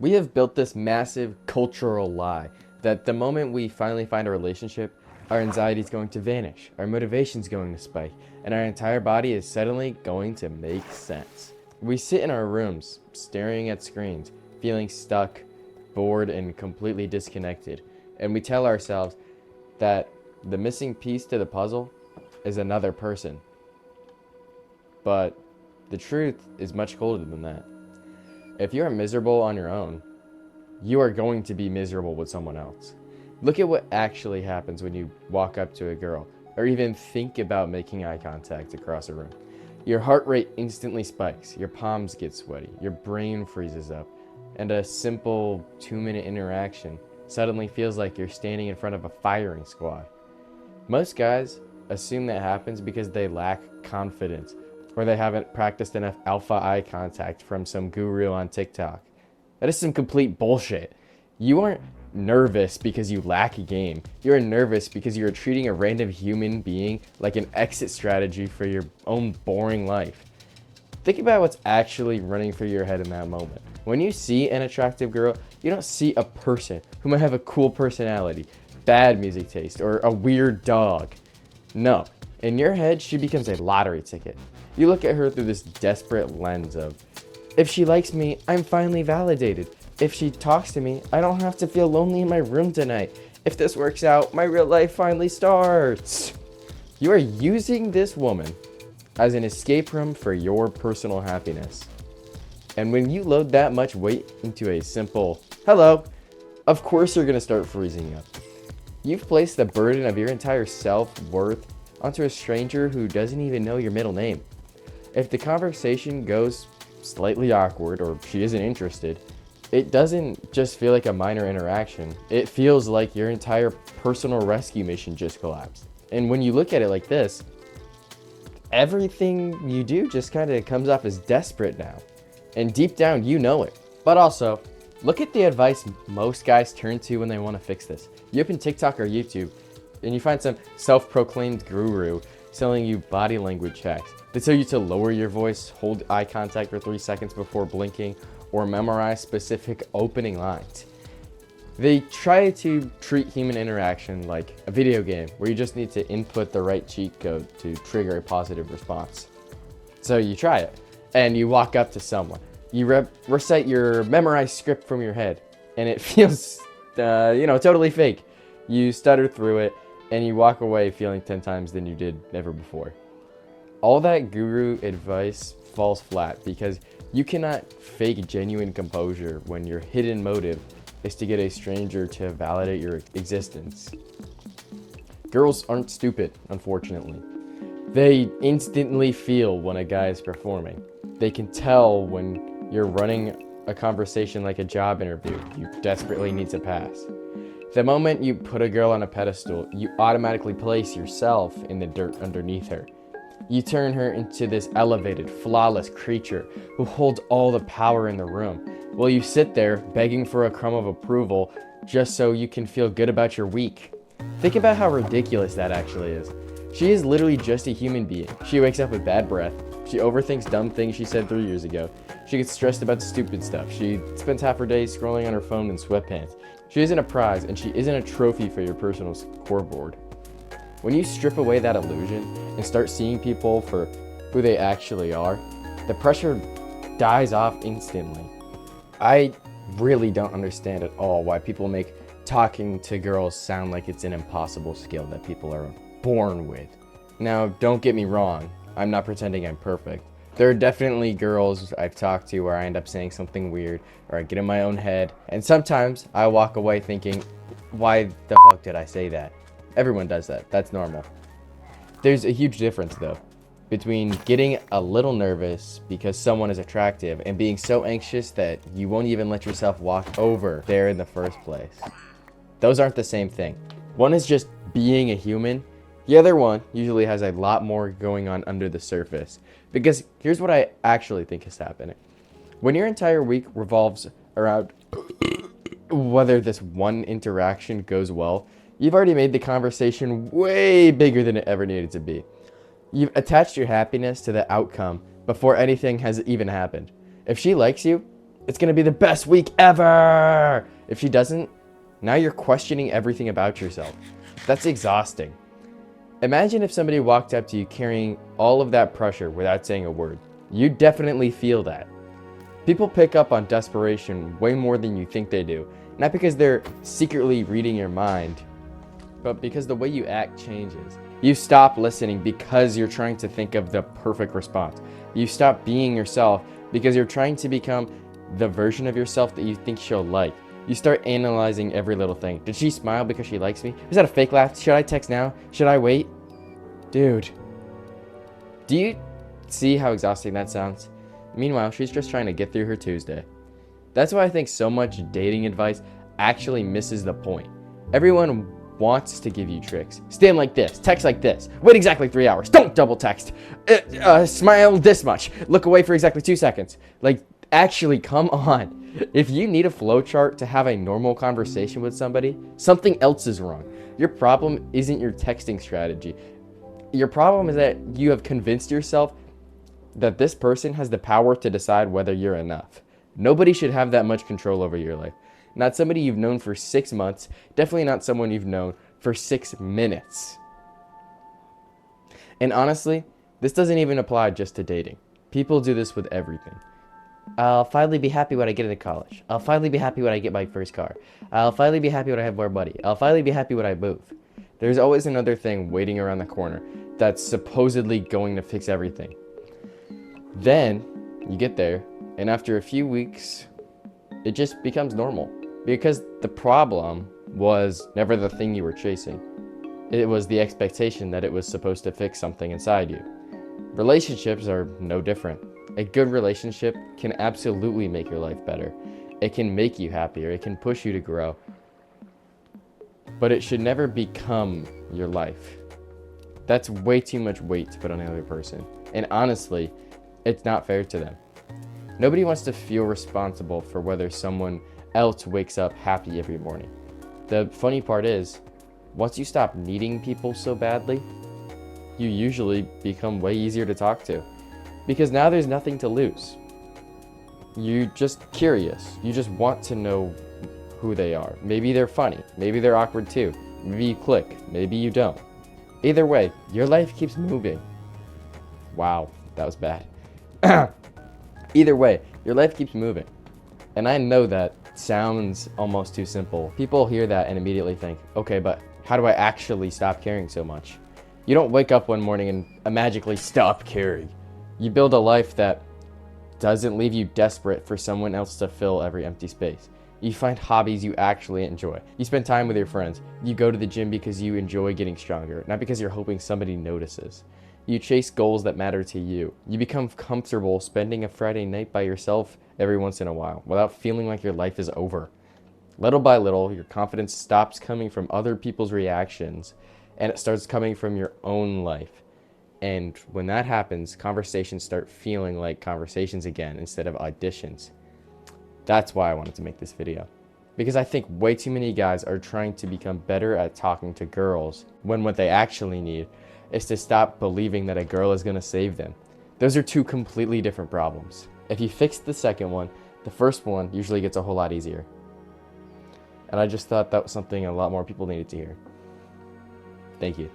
We have built this massive cultural lie that the moment we finally find a relationship, our anxiety is going to vanish, our motivation is going to spike, and our entire body is suddenly going to make sense. We sit in our rooms, staring at screens, feeling stuck, bored, and completely disconnected, and we tell ourselves that the missing piece to the puzzle is another person. But the truth is much colder than that. If you are miserable on your own, you are going to be miserable with someone else. Look at what actually happens when you walk up to a girl or even think about making eye contact across a room. Your heart rate instantly spikes, your palms get sweaty, your brain freezes up, and a simple 2-minute interaction suddenly feels like you're standing in front of a firing squad. Most guys assume that happens because they lack confidence or they haven't practiced enough alpha eye contact from some guru on TikTok. That is some complete bullshit. You aren't nervous because you lack a game. You're nervous because you're treating a random human being like an exit strategy for your own boring life. Think about what's actually running through your head in that moment. When you see an attractive girl, you don't see a person who might have a cool personality, bad music taste, or a weird dog. No, in your head, she becomes a lottery ticket. You look at her through this desperate lens of, if she likes me, I'm finally validated. If she talks to me, I don't have to feel lonely in my room tonight. If this works out, my real life finally starts. You are using this woman as an escape room for your personal happiness. And when you load that much weight into a simple, hello, of course you're gonna start freezing up. You've placed the burden of your entire self-worth onto a stranger who doesn't even know your middle name. If the conversation goes slightly awkward or she isn't interested, it doesn't just feel like a minor interaction. It feels like your entire personal rescue mission just collapsed. And when you look at it like this, everything you do just kind of comes off as desperate now. And deep down, you know it. But also, look at the advice most guys turn to when they want to fix this. You open TikTok or YouTube, and you find some self-proclaimed guru selling you body language hacks. They tell you to lower your voice, hold eye contact for 3 seconds before blinking, or memorize specific opening lines. They try to treat human interaction like a video game where you just need to input the right cheat code to trigger a positive response. So you try it, and you walk up to someone. You recite your memorized script from your head, and it feels, totally fake. You stutter through it, and you walk away feeling 10 times than you did ever before. All that guru advice falls flat because you cannot fake genuine composure when your hidden motive is to get a stranger to validate your existence. Girls aren't stupid, unfortunately. They instantly feel when a guy is performing. They can tell when you're running a conversation like a job interview you desperately need to pass. The moment you put a girl on a pedestal, you automatically place yourself in the dirt underneath her. You turn her into this elevated, flawless creature who holds all the power in the room, while you sit there begging for a crumb of approval just so you can feel good about your week. Think about how ridiculous that actually is. She is literally just a human being. She wakes up with bad breath. She overthinks dumb things she said 3 years ago. She gets stressed about stupid stuff. She spends half her day scrolling on her phone in sweatpants. She isn't a prize, and she isn't a trophy for your personal scoreboard. When you strip away that illusion and start seeing people for who they actually are, the pressure dies off instantly. I really don't understand at all why people make talking to girls sound like it's an impossible skill that people are born with. Now, don't get me wrong, I'm not pretending I'm perfect. There are definitely girls I've talked to where I end up saying something weird or I get in my own head, and sometimes I walk away thinking, why the fuck did I say that? Everyone does that. That's normal. There's a huge difference, though, between getting a little nervous because someone is attractive and being so anxious that you won't even let yourself walk over there in the first place. Those aren't the same thing. One is just being a human. The other one usually has a lot more going on under the surface. Because here's what I actually think is happening. When your entire week revolves around whether this one interaction goes well, you've already made the conversation way bigger than it ever needed to be. You've attached your happiness to the outcome before anything has even happened. If she likes you, It's going to be the best week ever. If she doesn't, now you're questioning everything about yourself. That's exhausting. Imagine if somebody walked up to you carrying all of that pressure without saying a word. You'd definitely feel that. People pick up on desperation way more than you think they do. Not because they're secretly reading your mind, but because the way you act changes. You stop listening because you're trying to think of the perfect response. You stop being yourself because you're trying to become the version of yourself that you think she'll like. You start analyzing every little thing. Did she smile because she likes me? Is that a fake laugh? Should I text now? Should I wait? Dude. Do you see how exhausting that sounds? Meanwhile, she's just trying to get through her Tuesday. That's why I think so much dating advice actually misses the point. Everyone wants to give you tricks. Stand like this, text like this, wait exactly 3 hours, don't double text, smile this much, look away for exactly 2 seconds. Like, actually, come on. If you need a flowchart to have a normal conversation with somebody, something else is wrong. Your problem isn't your texting strategy. Your problem is that you have convinced yourself that this person has the power to decide whether you're enough. Nobody should have that much control over your life. Not somebody you've known for 6 months, definitely not someone you've known for 6 minutes. And honestly, this doesn't even apply just to dating. People do this with everything. I'll finally be happy when I get into college. I'll finally be happy when I get my first car. I'll finally be happy when I have more money. I'll finally be happy when I move. There's always another thing waiting around the corner that's supposedly going to fix everything. Then you get there, and after a few weeks, it just becomes normal. Because the problem was never the thing you were chasing. It was the expectation that it was supposed to fix something inside you. Relationships are no different. A good relationship can absolutely make your life better. It can make you happier. It can push you to grow. But it should never become your life. That's way too much weight to put on another person. And honestly, it's not fair to them. Nobody wants to feel responsible for whether someone else wakes up happy every morning. The funny part is, once you stop needing people so badly, you usually become way easier to talk to. Because now there's nothing to lose. You're just curious. You just want to know who they are. Maybe they're funny. Maybe they're awkward too. Maybe you click. Maybe you don't. Either way, your life keeps moving. Wow, that was bad. Either way, your life keeps moving. And I know that sounds almost too simple. People hear that and immediately think, okay, but how do I actually stop caring so much? You don't wake up one morning and magically stop caring. You build a life that doesn't leave you desperate for someone else to fill every empty space. You find hobbies you actually enjoy. You spend time with your friends. You go to the gym because you enjoy getting stronger, not because you're hoping somebody notices. You chase goals that matter to you. You become comfortable spending a Friday night by yourself every once in a while without feeling like your life is over. Little by little, your confidence stops coming from other people's reactions and it starts coming from your own life. And when that happens, conversations start feeling like conversations again instead of auditions. That's why I wanted to make this video. Because I think way too many guys are trying to become better at talking to girls when what they actually need is to stop believing that a girl is going to save them. Those are two completely different problems. If you fix the second one, the first one usually gets a whole lot easier. And I just thought that was something a lot more people needed to hear. Thank you.